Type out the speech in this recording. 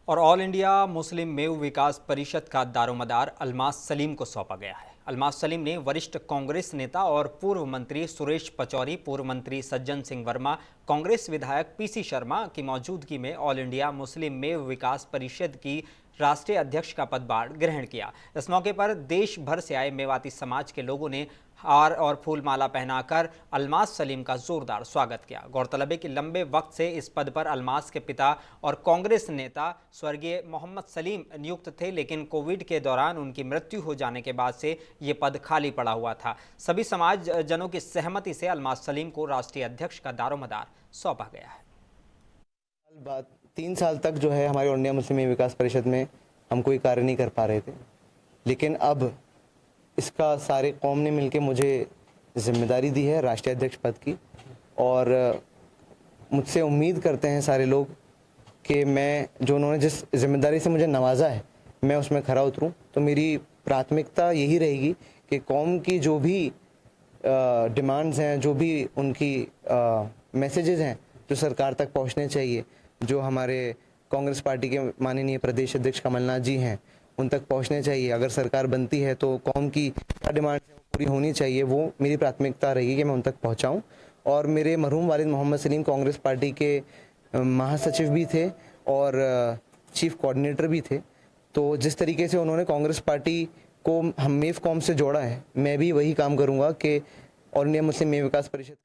और all India Muslim मेव विकास परिषद का दारोमदार अलमास सलीम को सौंपा गया है। अलमास सलीम ने वरिष्ठ कांग्रेस नेता और पूर्व मंत्री सुरेश पचौरी, पूर्व मंत्री सज्जन सिंह वर्मा, कांग्रेस विधायक पीसी शर्मा की मौजूदगी में ऑल इंडिया मुस्लिम मेव विकास परिषद की राष्ट्रीय अध्यक्ष का पदभार ग्रहण किया। इस मौके पर देश भर से आए मेवाती समाज के लोगों ने हार और फूलमाला पहनाकर अलमास सलीम का जोरदार स्वागत किया। गौरतलब है कि लंबे वक्त से इस पद पर अलमास के पिता और कांग्रेस नेता स्वर्गीय मोहम्मद सलीम नियुक्त थे, लेकिन कोविड के दौरान उनकी मृत्यु हो जाने के बाद से ये पद खाली पड़ा हुआ था। सभी समाज जनों की सहमति से अलमास सलीम को राष्ट्रीय अध्यक्ष का दारोमदार सौंपा गया है। 3 साल तक जो है हमारी ऑल इंडिया मुस्लिम विकास परिषद में हम कोई कार्य नहीं कर पा रहे थे, लेकिन अब इसका सारे कौम ने मिलकर मुझे जिम्मेदारी दी है राष्ट्रीय अध्यक्ष पद की, और मुझसे उम्मीद करते हैं सारे लोग कि मैं जो उन्होंने जिस जिम्मेदारी से मुझे नवाजा है मैं उसमें खरा उतरूं। तो मेरी प्राथमिकता यही रहेगी कि कौम की जो भी डिमांड्स हैं, जो भी उनकी मैसेजेस हैं जो सरकार तक पहुंचने चाहिए, जो हमारे कांग्रेस पार्टी के माननीय प्रदेश अध्यक्ष कमलनाथ जी हैं उन तक पहुंचने चाहिए। अगर सरकार बनती है तो कौम की क्या डिमांड पूरी होनी चाहिए, वो मेरी प्राथमिकता रहेगी कि मैं उन तक पहुंचाऊं। और मेरे मरहूम वालिद मोहम्मद सलीम कांग्रेस पार्टी के महासचिव भी थे और चीफ कोऑर्डिनेटर भी थे। तो जिस तरीके से उन्होंने कांग्रेस पार्टी को हम मेव कौम से जोड़ा है, मैं भी वही काम करूंगा कि ऑल इंडिया मुस्लिम मेव विकास परिषद